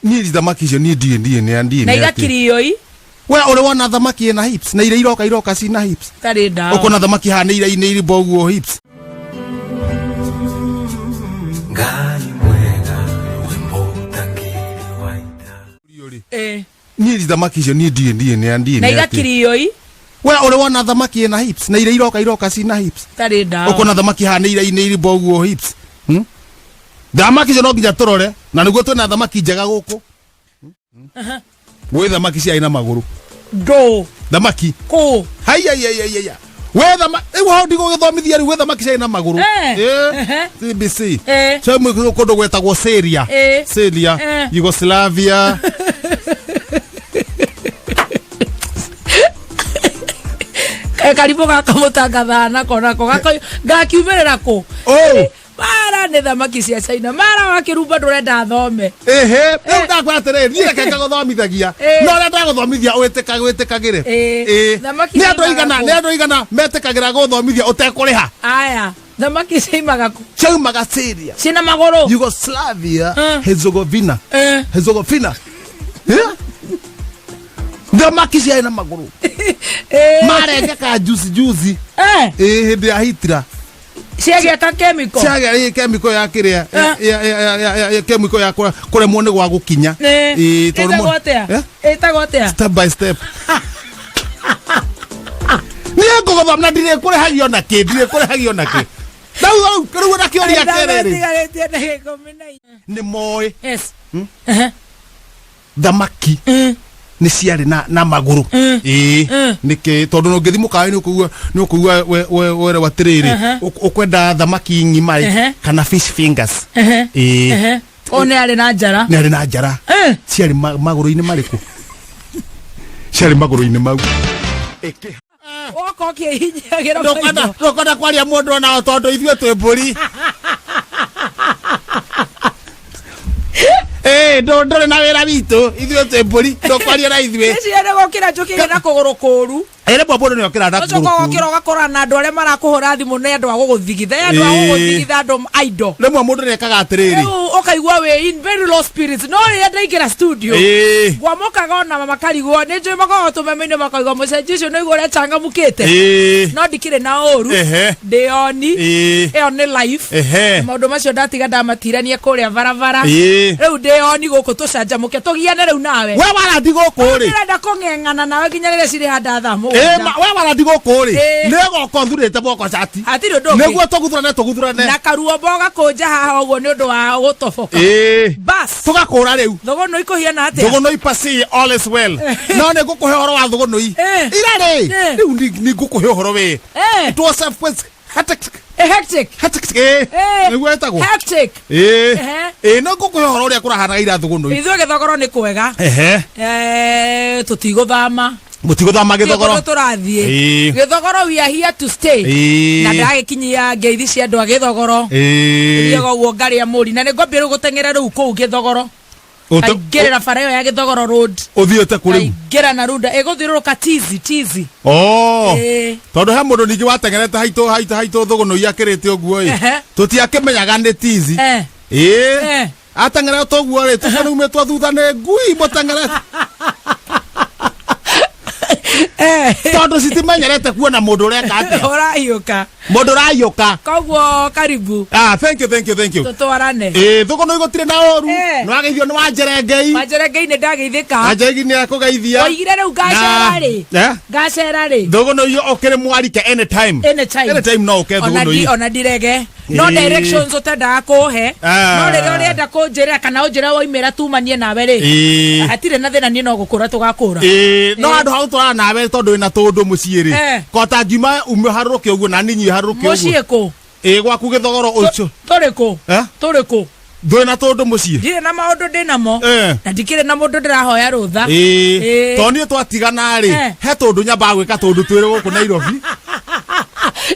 Ni thamaki icio ni ndie na igakirio i we ore wona thamaki ina hips na ire iroka cina hips tari ndawa ukona thamaki hana ire iri boguo hips ngai mwega wimbo tangiri waita ni thamaki icio ni ndie na igakirio i we ore wona thamaki ina hips na ire iroka cina hips tari ndawa ukona thamaki hana ire iri boguo hips thamaki icio no nginya turore na niguo twina thamaki njega guku we thamaki cia ina maguru do thamaki ko hai we thamaki ewa ndigo githomithia ri we thamaki cia ina maguru CBC chama kondo gwetagwo Seria Yugoslavia karibu gakamutangatha nako gakiumerera ko mara ne thamaki cia China mara Wakiruba ndurenda thome ndakwatere ni reke ngagothomithagia no renda gothomithia witikagire thamaki ni andu igana metikagira gothomithia utekuriha aya thamaki ciumaga Syria cina maguru Yugoslavia Herzegovina thamaki cia ina maguru marengeka juice hindi ya Hitler ciagia ka chemical ya kiria ya chemical ya kuremwo ni gwa gukinya itagotea step by step ni ngogothomna ndire kurehagio na ki Kau na kioria kerere ni moe thamaki ni ciari na maguru niki tondu no ngithi mukawe ni ukugua were watiriri ukwenda thamaki ng'ima kana fish fingers one ari na njara ciari maguru-ini mariku ciari maguru-ini mau oko kihinyagira ndokona kwaria mundu na tondu ithue twi mburi ndore na wera witu ithue twi mburi ndokwaria na ithue ciere gukira njukire na kuguru kuru ere bwaboro ni okira na kuguru kuru gukira gakora na andu aria marakuhura thimu ne andu aguguthigitha andu aido lemwe mundu rekaga atiriri okaigwa we in very low spirits no ria ndaikira studio gwamokaga ona makarigwo ni njui makago tumeme-ini makaigwa mucenjio no igore changamukite no ndikire na oru ndioni eo ni life maundu macio ndatiga ndamatirania kuria barabara riu ndioni guku tucanjamuke tugiane riu nawe we wala ndigoko ri ndenda kung'eng'ana nawe nginya riria ciri handa thamu we wala ndigoko ri nego konthurite boko chati atiri ndoki neguo tuguthurane na karuo boga kunja haha uguo ni undu wa gutoboka bas tugakura riu thogono ikuhiana atia thogono ipasi all is well no ne gukuhe horo wa thogono irari riu ni gukuhe horo we it was a hectic neguo etagwo hectic no gukuhe horo uria kurahana ira thogono ithuĩ gĩthogoro nĩ kwega tũtigũthama mutigothama githogoro turathie githogoro we are here to stay na ndagikinyia ngeithi cia andu a githogoro irio guo ngari ya muri na ni ngombe ru gutengera ru ku githogoro ngirira bara yo ya githogoro road uthiete kuri ngira na runda eguthiruruka tizi tondu he mundu ningi watengerete haitu thogono yakirite uguo tutiakimenyaga ni tizi atengera toguo ri tukanume twathuta ne ngui mutengere tondu citimenyerete kuona mundu ureka atia uraiuka mundu uraiuka koguo karibu thank you tutwarane thugono igotire na oru no ageithio ni wanjerengei ni ndageithika wanjerengei ni akugeithia oigire riu ngacera ri thugono iyo okire mwarike anytime no uke thugono iyo ona direge no directions utendaga kuhe no rire urienda kunjira kana unjira waimira tumanie nawe ri atire na thina ni no gukura tugakura no andu hau turana nawe tondu ina tundu mucii ri kota ngima ume haruruke uguo na ninyi haruruke uguo mucii ku gwaku githogoro ucio turiku ndwina tundu mucii ndire na maundu ndinamo na ndikire na mundu ndirahoya rutha toni twatigana ri he tundu nyamba gwika tundu twiri guku Nairobi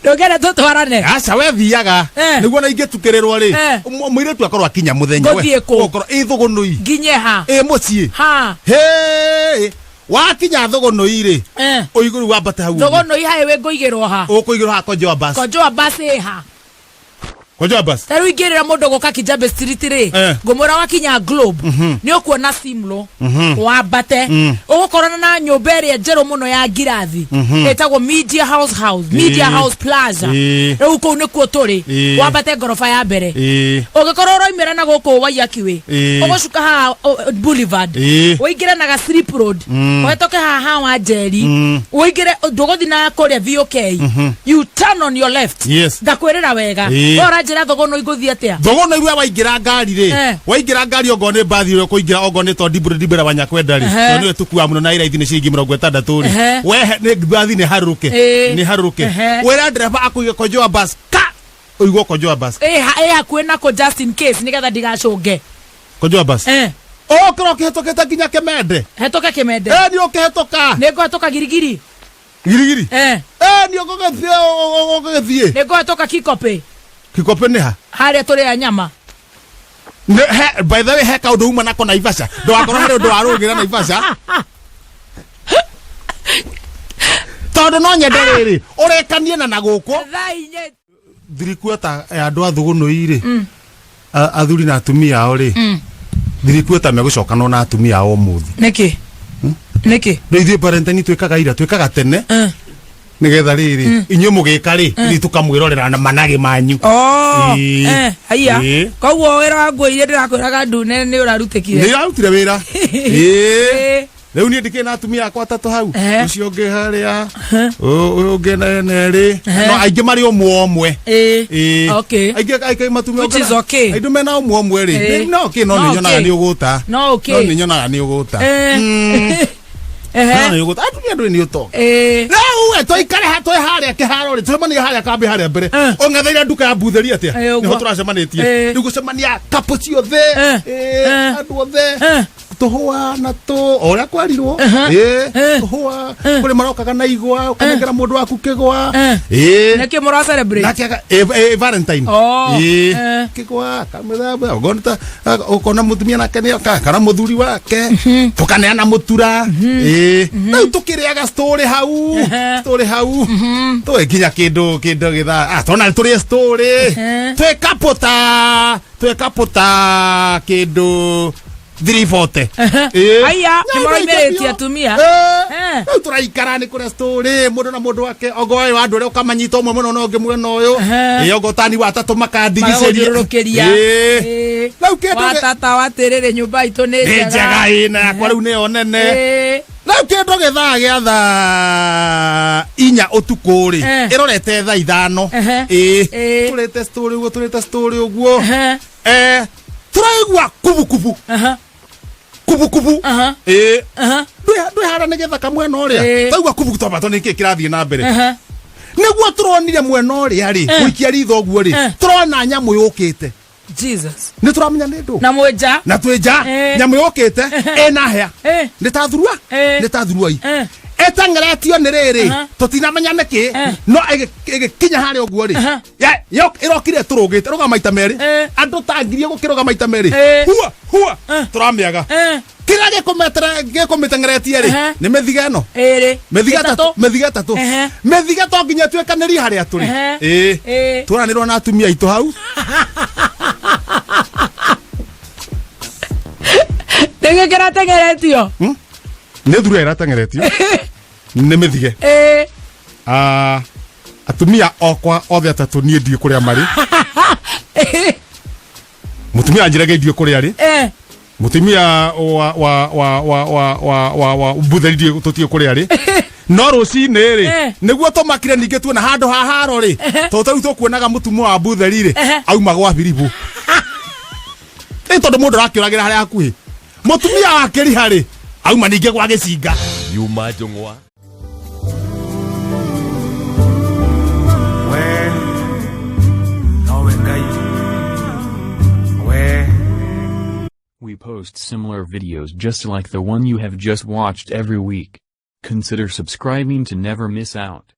ndogere tutwarane aca we thiaga niguo na ingitukirerwo ri muiretu akorwo akinya muthenya we ukorwo thugunui nginye ha mucii wakinya thogono iri uiguru wambata hau thogono ihae we ngoigirwo ha ukuigirwo ha kojoa bus ha Kojoa bus. Taru igirira mundu goka Kijabe Street ri. Ngomora wakinya Globe. Ni okuona Simlo. Wambate. Ugukorana na nyumba ria njero muno ya ngirathi. Etagwo Media House Plaza. Riu kou nikuo turi. Wambate ngorofa ya mbere. Ugikorwo roimira na guku Waiyakiwe. Ugucuka ha Boulevard. Uingire na ga Strip Road. Uhetoke ha wa Njeri. Uingire nduguthi na kuria VOK. You turn on your left. Ngakwirira wega. Ora njira thogono iguthi atia. Thogono iru waingira ngari ri. Waingira ngari ogone bathi ro kuingira ogone to dibura banyakwenda ri. Niwe tukuwa muno na iraithi ni ciringi 60 ri. We ni bathi ni haruruke. Ni haruruke. Wera driver akuige Kojoa bus. Ka uigwo Kojoa bus. Akwena ko just in case nigetha ndigacunge. Kojoa bus. Okro kihetoketa kinya Kemende. Hetoka Kemende. Ni okihetoka. Nego hetoka Girigiri. Girigiri. Ni okogethie. Nego hetoka Kikope. Kikope ni ha. Haria turi ya nyama. By the way heka undu uma nako Naivasha. Ndo akoro hari undu arugira Naivasha. Tondu no nyende riri. Urekanie na guko. Thirikuota andu athuguno iri. Athuri na atumia ao ri. Thirikuota megucoka no na atumia ao muthi. Niki? Niki? Ndeithie parentani twikaga tene. Nigetha riri inyo mugika ri tukamwirorera na manage manyu. Haya. Koguo wira wangu ire ndirakwiraga ndune ni urarutikire. Ni arutire wira. Riu ni ndike na atumia akwa atatu hau. Ucio ngi haria. Ungi na neri. No aingi mari omwe. Okay. Aingi matumia. Which is okay. Aindu mena omwe ri. No okay no ni nyonaga ni uguta. No okay. No ni nyonaga ni uguta. No yugo atumia ndo ni uto. Rau toikare ha toi haria kiharo ri twemania haria kambi haria mbere. Ongetheira nduka ya butheri atia. Ni ho turacemanitie. Ni gucemania kapucio the. Andu othe. Tuhua na to ora kwarirwo. Tuhua kuri marokaga na igwa ukanengera mundu waku kigwa. Niki mura celebrate. Nakiaga Valentine. Kigwa kamera ogonta ukona mutumia nake ni kana muthuri wake. Tukaneana mutura. Na tukiriaga story hau. Twe kinya kindu githa. Tona turi story. Twe kapota kindu 340. Aya, nimoroimeretia atumia. Turaikara ni kure story mundu na mundu wake ogoe wandu ria ukamanyita umwe muno no ungi mwena uyu. Ogotani watatu makandigiceria. Lau kindu watata watirire nyumba itu ni njega ina yakwa riu ni onene. Lau kindu githaa giatha inya utuku ri irorete thaa 5. Turete story uguo. Turaigwa kubukubu. Kubukubu. Dwe hara nigetha kamwena uria. Turaigwa kubukubu tobato niki kirathie na mbere. Niguo turonire mwena uria ri. Wikia ritho guo ri. Turona nyamu yukite. Jesus. Ni turamenya ni ndu. Na mweja. Na tweja. Nyamu yukite. Ena hea. Ni tathurua. Ni tathurua i. Etangeretio ni riri. Tutinamenya niki. No kinya hari uguo ri. Ya irokire turugite ruga maita meri. Andu tangirie gukiruga maita meri. Hua turamiaga. Kira gikumetengeretie ri. Ni methiga eno. Methiga tatu. Methiga to nginya twekaniri hari aturi. Turanirwo na atumia itu hau. Tengekera tengeretio. Ni thura iratengeretio. Ni methige. Atumia okwa othe atatu nie ndie kuria mari. Mutumia anjiraga ndie kuria ri. Mutumia wa butheri ndie tutie kuria ri. No rucini ri niguo tumakire ninge tuona handu ha haro ri. Totu tukuonaga mutumu wa butheri ri auma gwa biribu. Tondu mundu rakiuragira haria hakuhi. Mutumia wake ri hari auma ninge gwa gicinga. Yuma Njung'wa. We post similar videos just like the one you have just watched every week. Consider subscribing to never miss out.